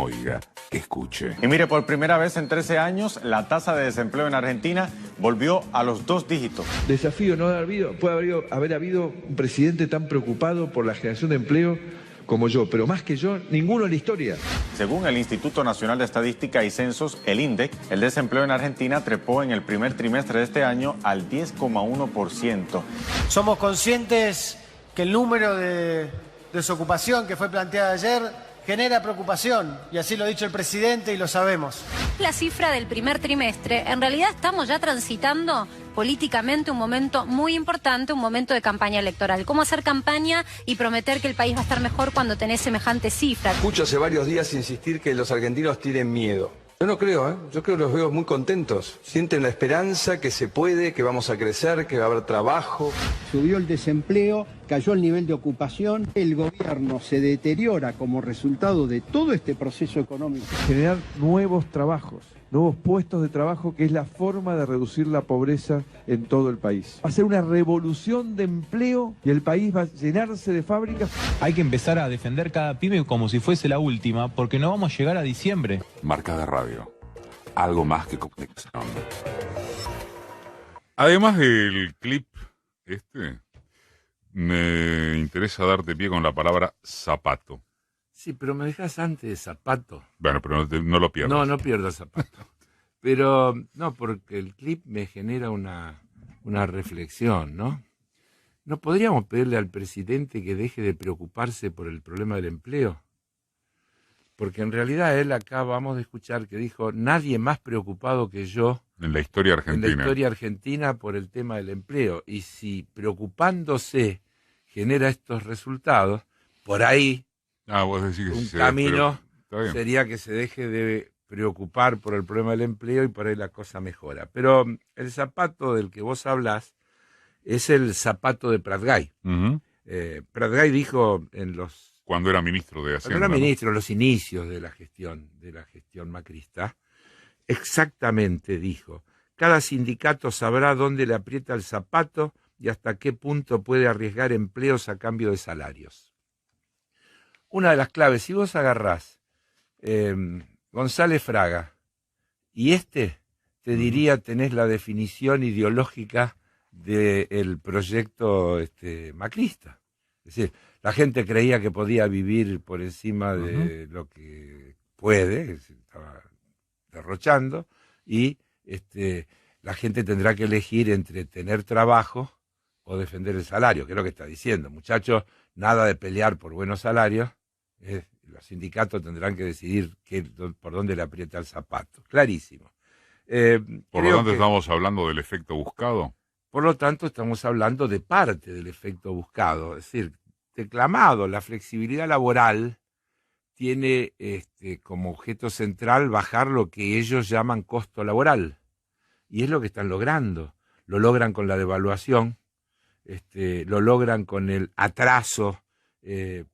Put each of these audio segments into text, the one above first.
oiga, escuche. Y mire, por primera vez en 13 años, la tasa de desempleo en Argentina volvió a los 2 dígitos. Desafío no puede haber habido un presidente tan preocupado por la generación de empleo como yo, pero más que yo, ninguno en la historia. Según el Instituto Nacional de Estadística y Censos, el INDEC, el desempleo en Argentina trepó en el primer trimestre de este año al 10,1%. Somos conscientes que el número de desocupación que fue planteada ayer genera preocupación, y así lo ha dicho el presidente y lo sabemos. La cifra del primer trimestre, en realidad estamos ya transitando políticamente un momento muy importante, un momento de campaña electoral. ¿Cómo hacer campaña y prometer que el país va a estar mejor cuando tenés semejante cifra? Escucho hace varios días insistir que los argentinos tienen miedo. Yo no creo, yo creo que los veo muy contentos. Sienten la esperanza que se puede, que vamos a crecer, que va a haber trabajo. Subió el desempleo, cayó el nivel de ocupación. El gobierno se deteriora como resultado de todo este proceso económico. Generar nuevos trabajos, nuevos puestos de trabajo, que es la forma de reducir la pobreza en todo el país. Va a ser una revolución de empleo y el país va a llenarse de fábricas. Hay que empezar a defender cada pyme como si fuese la última, porque no vamos a llegar a diciembre. Marca de radio. Algo más que comunicación. Además del clip me interesa darte pie con la palabra zapato. Sí, pero me dejas antes de zapato. Bueno, pero no lo pierdas. No pierdo zapato. Pero, no, porque el clip me genera una reflexión, ¿no? ¿No podríamos pedirle al presidente que deje de preocuparse por el problema del empleo? Porque en realidad él acabamos de escuchar que dijo, nadie más preocupado que yo en la historia argentina. En la historia argentina por el tema del empleo. Y si preocupándose genera estos resultados, por ahí vos decís que un camino sería que se deje de preocupar por el problema del empleo y por ahí la cosa mejora. Pero el zapato del que vos hablás es el zapato de Pratgay. Pratgay dijo cuando era ministro de Hacienda. Cuando era ministro, en los inicios de la gestión macrista, exactamente dijo, cada sindicato sabrá dónde le aprieta el zapato y hasta qué punto puede arriesgar empleos a cambio de salarios. Una de las claves, si vos agarrás González Fraga y te diría, tenés la definición ideológica del proyecto macrista. Es decir, la gente creía que podía vivir por encima de lo que puede, estaba derrochando, y la gente tendrá que elegir entre tener trabajo o defender el salario, que es lo que está diciendo. Muchachos, nada de pelear por buenos salarios, los sindicatos tendrán que decidir por dónde le aprieta el zapato. Clarísimo. Por lo tanto, estamos hablando del efecto buscado. Por lo tanto, estamos hablando de parte del efecto buscado. Es decir, declamado, la flexibilidad laboral tiene como objeto central bajar lo que ellos llaman costo laboral. Y es lo que están logrando. Lo logran con la devaluación, lo logran con el atraso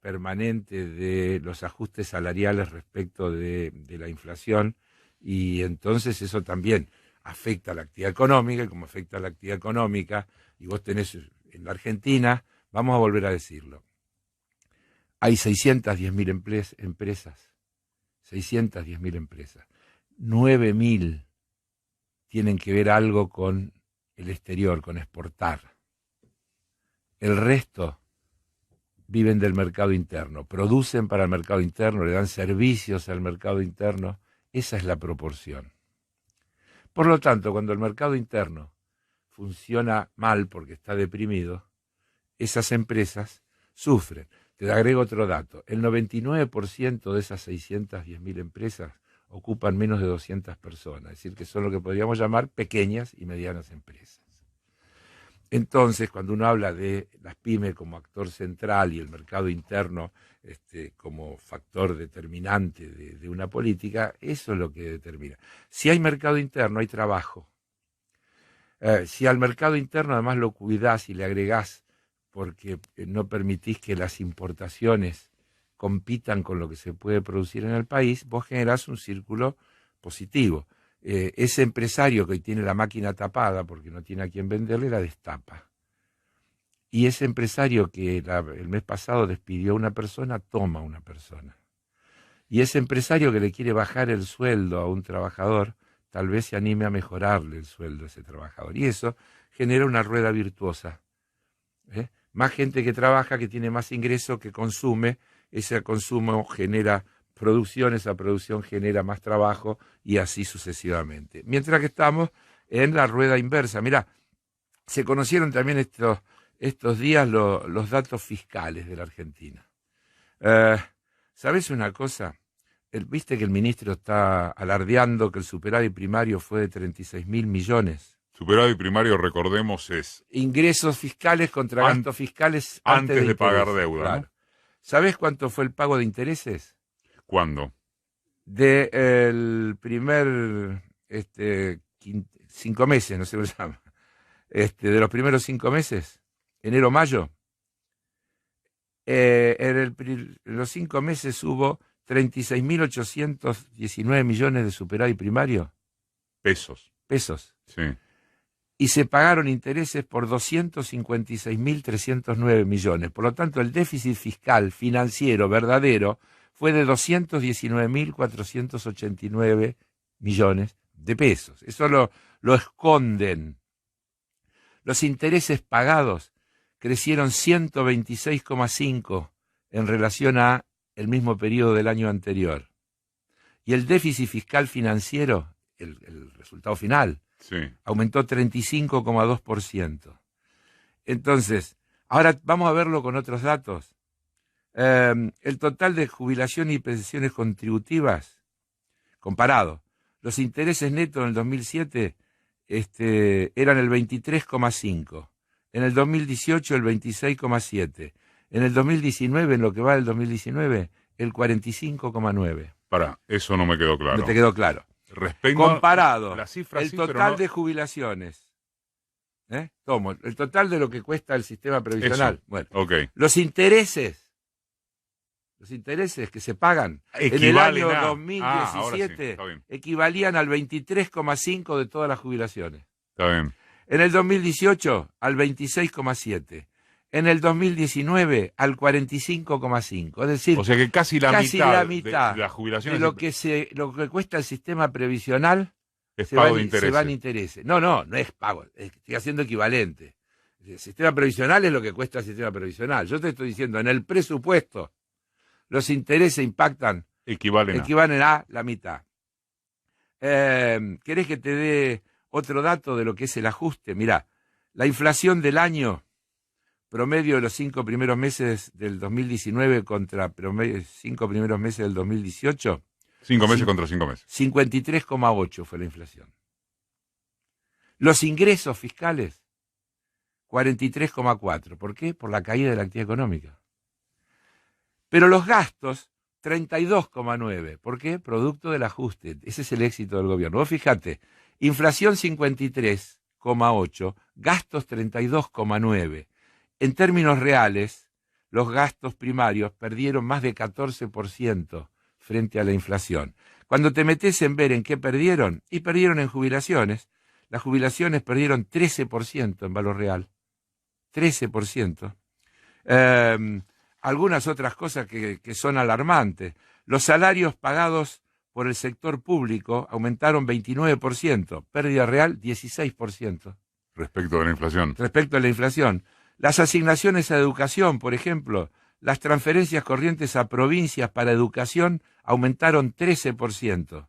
permanente de los ajustes salariales respecto de la inflación, y entonces eso también afecta a la actividad económica, y como afecta a la actividad económica, y vos tenés en la Argentina, vamos a volver a decirlo, hay 610.000 empresas, 610.000 empresas, 9.000 tienen que ver algo con el exterior, con exportar. El resto viven del mercado interno, producen para el mercado interno, le dan servicios al mercado interno. Esa es la proporción. Por lo tanto, cuando el mercado interno funciona mal porque está deprimido, esas empresas sufren. Te agrego otro dato. El 99% de esas 610.000 empresas ocupan menos de 200 personas, es decir, que son lo que podríamos llamar pequeñas y medianas empresas. Entonces, cuando uno habla de las pymes como actor central y el mercado interno como factor determinante de una política, eso es lo que determina. Si hay mercado interno, hay trabajo. Si al mercado interno además lo cuidás y le agregás porque no permitís que las importaciones compitan con lo que se puede producir en el país, vos generás un círculo positivo. Ese empresario que hoy tiene la máquina tapada porque no tiene a quién venderle, la destapa. Y ese empresario que el mes pasado despidió a una persona, toma a una persona. Y ese empresario que le quiere bajar el sueldo a un trabajador, tal vez se anime a mejorarle el sueldo a ese trabajador. Y eso genera una rueda virtuosa. Más gente que trabaja, que tiene más ingreso, que consume, ese consumo genera producción, esa producción genera más trabajo y así sucesivamente. Mientras que estamos en la rueda inversa. Mirá, se conocieron también estos días los datos fiscales de la Argentina. ¿Sabés una cosa? Viste que el ministro está alardeando que el superávit primario fue de 36.000 millones. Superávit primario, recordemos, es ingresos fiscales contra gastos fiscales antes de pagar deuda. Claro. ¿No? ¿Sabés cuánto fue el pago de intereses? ¿Cuándo? El primer 5 meses, no sé cómo se llama. De los primeros 5 meses, enero-mayo. En los 5 meses hubo 36.819 millones de superávit primario. Pesos. Sí. Y se pagaron intereses por 256.309 millones. Por lo tanto, el déficit fiscal financiero verdadero fue de 219.489 millones de pesos. Eso lo esconden. Los intereses pagados crecieron 126,5 en relación a el mismo periodo del año anterior. Y el déficit fiscal financiero, el resultado final, sí, aumentó 35,2%. Entonces, ahora vamos a verlo con otros datos. El total de jubilación y pensiones contributivas, comparado, los intereses netos en el 2007 eran el 23,5, en el 2018 el 26,7, en el 2019, en lo que va del 2019, el 45,9. Pará, eso no me quedó claro. No te quedó claro. Comparado, el total de jubilaciones. Tomo, el total de lo que cuesta el sistema previsional. Eso. Bueno, Okay. Los intereses que se pagan en el año 2017 sí, equivalían al 23,5 de todas las jubilaciones. Está bien. En el 2018 al 26,7. En el 2019 al 45,5. Es decir, o sea que casi la mitad de las jubilaciones de lo que cuesta el sistema previsional es pago de intereses. Se van intereses. No es pago. Estoy haciendo equivalente. El sistema previsional es lo que cuesta el sistema previsional. Yo te estoy diciendo, en el presupuesto, los intereses impactan, equivalen a la mitad. ¿Querés que te dé otro dato de lo que es el ajuste? Mirá, la inflación del año promedio de los 5 primeros meses del 2019 contra promedio 5 primeros meses del 2018. 5 meses contra 5 meses. 53,8 fue la inflación. Los ingresos fiscales, 43,4. ¿Por qué? Por la caída de la actividad económica. Pero los gastos, 32,9. ¿Por qué? Producto del ajuste. Ese es el éxito del gobierno. Vos fíjate, inflación 53,8, gastos 32,9. En términos reales, los gastos primarios perdieron más de 14% frente a la inflación. Cuando te metes en ver en qué perdieron, y perdieron en jubilaciones, las jubilaciones perdieron 13% en valor real. 13%. Algunas otras cosas que son alarmantes. Los salarios pagados por el sector público aumentaron 29%, pérdida real 16%. Respecto de la inflación. Respecto a la inflación. Las asignaciones a educación, por ejemplo, las transferencias corrientes a provincias para educación aumentaron 13%.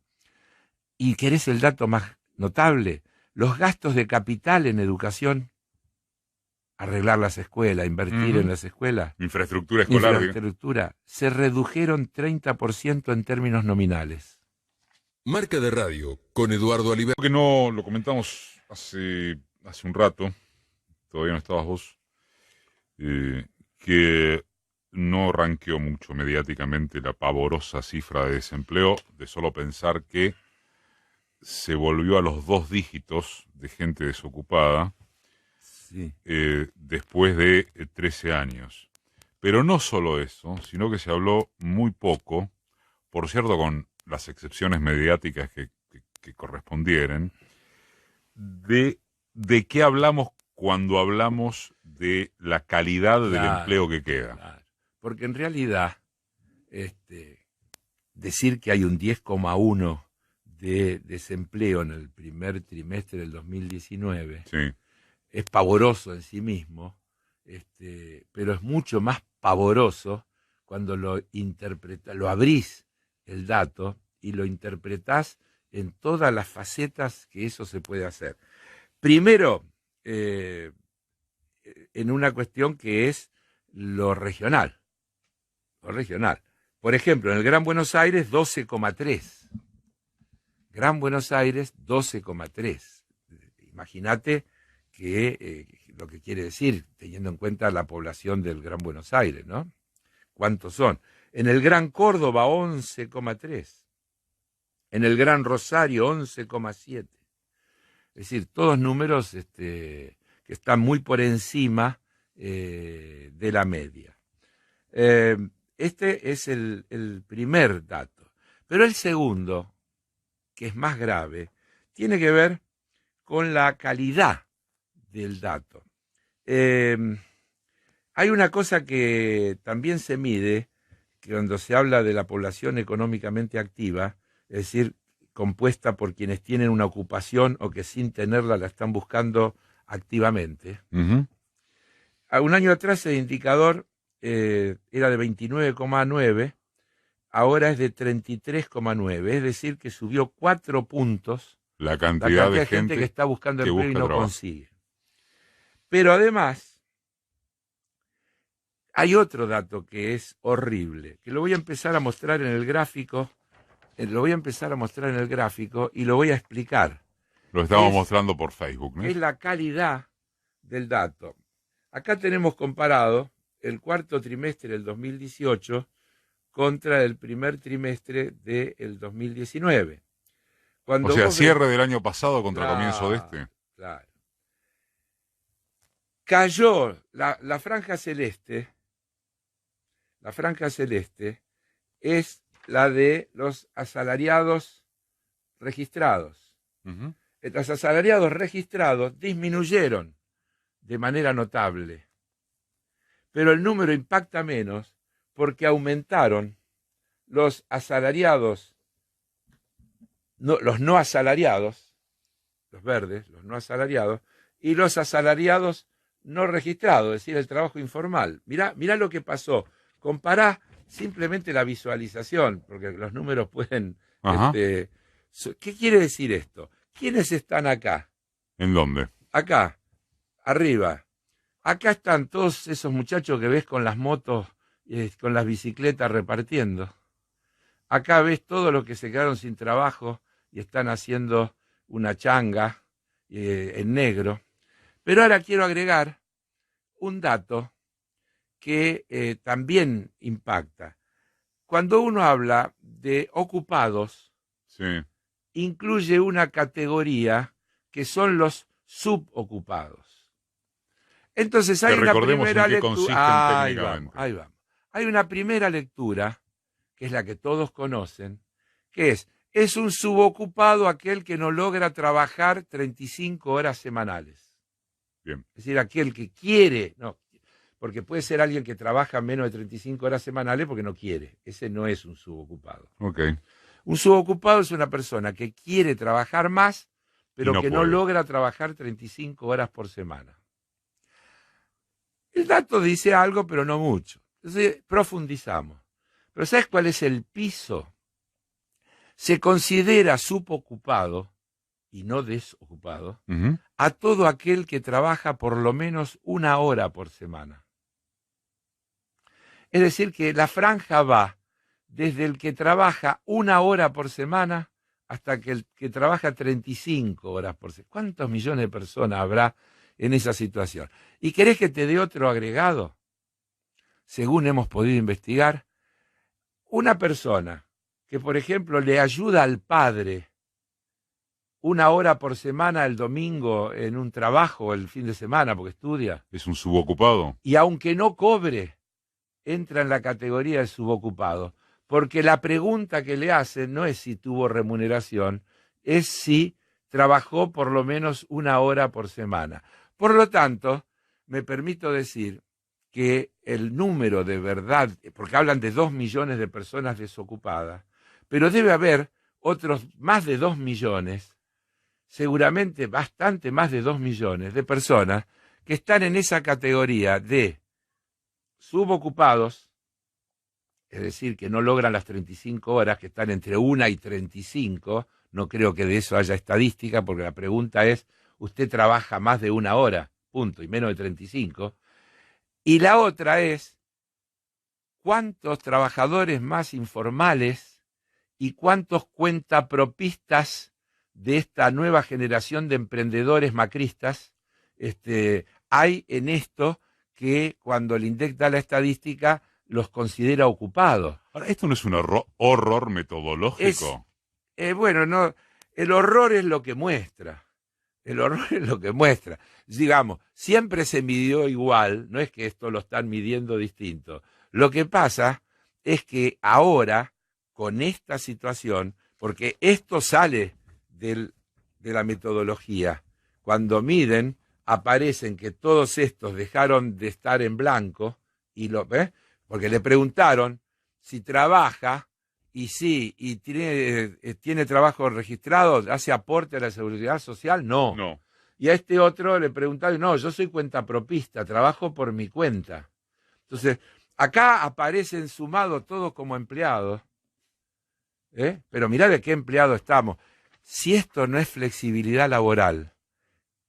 ¿Y querés el dato más notable? Los gastos de capital en educación, arreglar las escuelas, invertir en las escuelas. Infraestructura escolar. Infraestructura, se redujeron 30% en términos nominales. Marca de Radio, con Eduardo Oliver. Que no lo comentamos hace un rato, todavía no estabas vos, que no ranqueó mucho mediáticamente la pavorosa cifra de desempleo, de solo pensar que se volvió a los 2 dígitos de gente desocupada. Sí. Después de 13 años. Pero no solo eso, sino que se habló muy poco, por cierto, con las excepciones mediáticas que correspondieran, de qué hablamos cuando hablamos de la calidad del empleo que queda. Claro. Porque en realidad, decir que hay un 10,1 de desempleo en el primer trimestre del 2019 es pavoroso en sí mismo, pero es mucho más pavoroso cuando lo abrís el dato y lo interpretás en todas las facetas que eso se puede hacer. Primero, en una cuestión que es lo regional. Por ejemplo, en el Gran Buenos Aires, 12,3. Gran Buenos Aires, 12,3. Imagínate lo que quiere decir, teniendo en cuenta la población del Gran Buenos Aires, ¿no? ¿Cuántos son? En el Gran Córdoba, 11,3. En el Gran Rosario, 11,7. Es decir, todos números que están muy por encima de la media. Este es el primer dato. Pero el segundo, que es más grave, tiene que ver con la calidad del dato. Hay una cosa que también se mide cuando se habla de la población económicamente activa, es decir, compuesta por quienes tienen una ocupación o que sin tenerla la están buscando activamente. A un año atrás el indicador era de 29,9, ahora es de 33,9, es decir, que subió 4 puntos la cantidad de gente que está buscando empleo y no trabajo. consigue. Pero además, hay otro dato que es horrible, que lo voy a empezar a mostrar en el gráfico, y lo voy a explicar. Lo estamos mostrando por Facebook, ¿no? Es la calidad del dato. Acá tenemos comparado el cuarto trimestre del 2018 contra el primer trimestre del 2019. O sea, cierre del año pasado contra comienzo de este. Claro. Cayó la franja celeste. La franja celeste es la de los asalariados registrados. Los asalariados registrados disminuyeron de manera notable, pero el número impacta menos porque aumentaron los asalariados, los no asalariados, los verdes, los no asalariados, y los asalariados no registrados, es decir, el trabajo informal. Mirá lo que pasó. Compará simplemente la visualización, porque los números pueden... ¿Qué quiere decir esto? ¿Quiénes están acá? ¿En dónde? Acá, arriba. Acá están todos esos muchachos que ves con las motos, con las bicicletas repartiendo. Acá ves todos los que se quedaron sin trabajo y están haciendo una changa en negro. Pero ahora quiero agregar un dato que también impacta. Cuando uno habla de ocupados, incluye una categoría que son los subocupados. Entonces hay una primera lectura. Ahí vamos. Hay una primera lectura, que es la que todos conocen, que es un subocupado aquel que no logra trabajar 35 horas semanales. Bien. Es decir, aquel que quiere, no, porque puede ser alguien que trabaja menos de 35 horas semanales porque no quiere. Ese no es un subocupado. Un subocupado es una persona que quiere trabajar más, pero que no logra trabajar 35 horas por semana. El dato dice algo, pero no mucho. Entonces profundizamos. Pero ¿sabes cuál es el piso? Se considera subocupado y no desocupado a todo aquel que trabaja por lo menos 1 hora por semana. Es decir, que la franja va desde el que trabaja 1 hora por semana hasta el que trabaja 35 horas por semana. ¿Cuántos millones de personas habrá en esa situación? ¿Y querés que te dé otro agregado? Según hemos podido investigar, una persona que, por ejemplo, le ayuda al padre 1 hora por semana el domingo en un trabajo, el fin de semana, porque estudia. ¿Es un subocupado? Y aunque no cobre, entra en la categoría de subocupado. Porque la pregunta que le hacen no es si tuvo remuneración, es si trabajó por lo menos 1 hora por semana. Por lo tanto, me permito decir que el número de verdad, porque hablan de 2 millones de personas desocupadas, pero debe haber otros más de 2 millones, seguramente bastante más de 2 millones de personas que están en esa categoría de subocupados, es decir, que no logran las 35 horas, que están entre 1 y 35, no creo que de eso haya estadística, porque la pregunta es, ¿usted trabaja más de 1 hora? Punto, y menos de 35. Y la otra es, ¿cuántos trabajadores más informales y cuántos cuentapropistas de esta nueva generación de emprendedores macristas hay en esto que cuando el INDEC da la estadística los considera ocupados? Ahora, ¿esto no es un horror metodológico? Bueno, no, el horror es lo que muestra. El horror es lo que muestra. Digamos, siempre se midió igual, no es que esto lo están midiendo distinto. Lo que pasa es que ahora, con esta situación, porque esto sale de la metodología, cuando miden, aparecen que todos estos dejaron de estar en blanco, porque le preguntaron si trabaja, y sí, y tiene trabajo registrado, hace aporte a la seguridad social, no. Y a este otro le preguntaron, no, yo soy cuentapropista, trabajo por mi cuenta. Entonces, acá aparecen sumados todos como empleados, pero mirá de qué empleado estamos. Si esto no es flexibilidad laboral,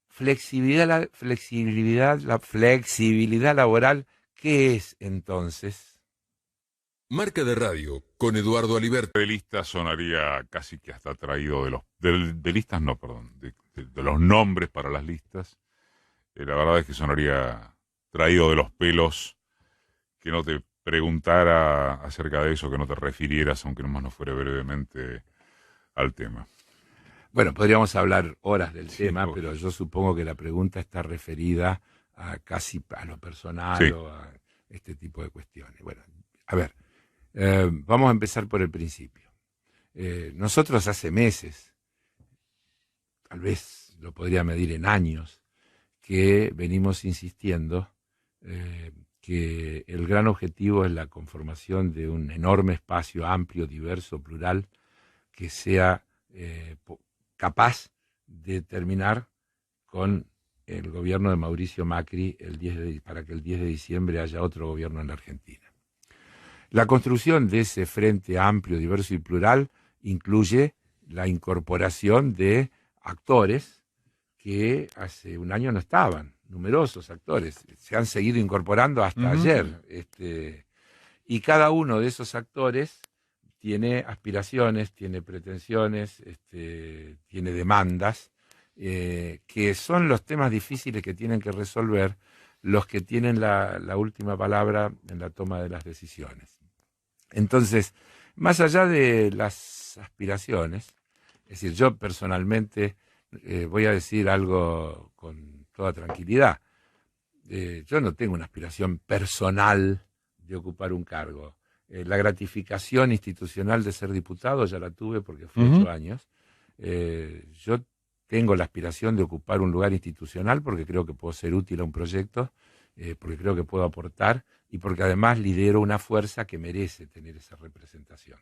flexibilidad laboral, ¿qué es entonces? Marca de Radio, con Eduardo Aliberti. De listas sonaría casi que hasta traído de los... De listas no, perdón. De los nombres para las listas. La verdad es que sonaría traído de los pelos que no te preguntara acerca de eso, que no te refirieras, aunque nomás no fuera brevemente, al tema. Bueno, podríamos hablar horas del tema, pero yo supongo que la pregunta está referida a casi a lo personal o a este tipo de cuestiones. Bueno, a ver, vamos a empezar por el principio. Nosotros hace meses, tal vez lo podría medir en años, que venimos insistiendo que el gran objetivo es la conformación de un enorme espacio amplio, diverso, plural, que sea capaz de terminar con el gobierno de Mauricio Macri para que el 10 de diciembre haya otro gobierno en la Argentina. La construcción de ese frente amplio, diverso y plural incluye la incorporación de actores que hace un año no estaban, numerosos actores, se han seguido incorporando hasta ayer, y cada uno de esos actores tiene aspiraciones, tiene pretensiones, tiene demandas, que son los temas difíciles que tienen que resolver los que tienen la última palabra en la toma de las decisiones. Entonces, más allá de las aspiraciones, es decir, yo personalmente voy a decir algo con toda tranquilidad. Yo no tengo una aspiración personal de ocupar un cargo. La gratificación institucional de ser diputado ya la tuve porque fue 8 años. Yo tengo la aspiración de ocupar un lugar institucional porque creo que puedo ser útil a un proyecto, porque creo que puedo aportar y porque además lidero una fuerza que merece tener esa representación.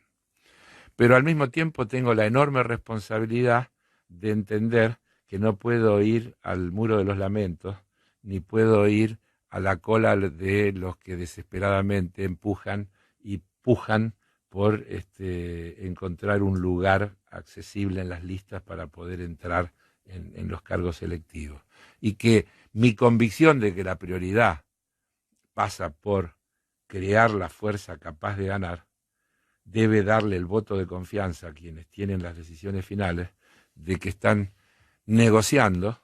Pero al mismo tiempo tengo la enorme responsabilidad de entender que no puedo ir al muro de los lamentos, ni puedo ir a la cola de los que desesperadamente empujan y pujan por encontrar un lugar accesible en las listas para poder entrar en los cargos electivos. Y que mi convicción de que la prioridad pasa por crear la fuerza capaz de ganar, debe darle el voto de confianza a quienes tienen las decisiones finales de que están negociando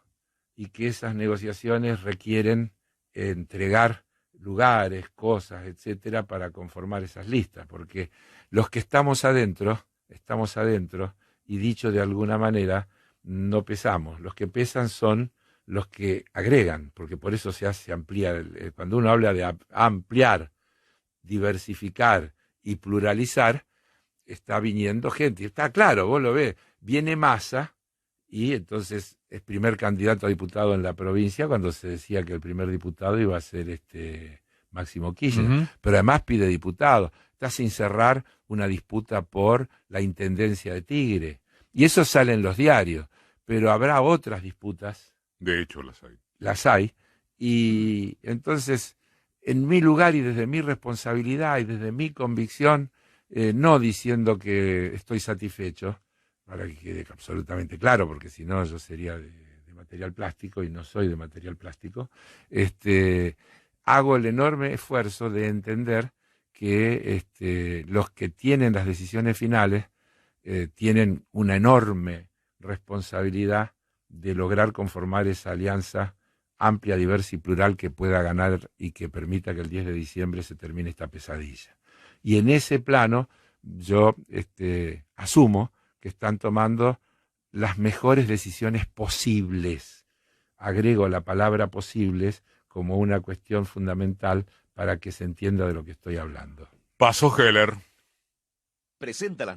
y que esas negociaciones requieren entregar lugares, cosas, etcétera, para conformar esas listas, porque los que estamos adentro y dicho de alguna manera, no pesamos. Los que pesan son los que agregan, porque por eso se hace ampliar. Cuando uno habla de ampliar, diversificar y pluralizar, está viniendo gente. Está claro, vos lo ves, viene Massa y entonces es primer candidato a diputado en la provincia cuando se decía que el primer diputado iba a ser Máximo Kirchner, pero además pide diputados. Está sin cerrar una disputa por la intendencia de Tigre. Y eso sale en los diarios, pero habrá otras disputas. De hecho, las hay. Las hay. Y entonces, en mi lugar y desde mi responsabilidad y desde mi convicción, no diciendo que estoy satisfecho, para que quede absolutamente claro, porque si no yo sería de material plástico y no soy de material plástico, hago el enorme esfuerzo de entender que los que tienen las decisiones finales tienen una enorme responsabilidad de lograr conformar esa alianza amplia, diversa y plural que pueda ganar y que permita que el 10 de diciembre se termine esta pesadilla. Y en ese plano yo asumo que están tomando las mejores decisiones posibles. Agrego la palabra posibles como una cuestión fundamental para que se entienda de lo que estoy hablando. Paso Heller. Presenta la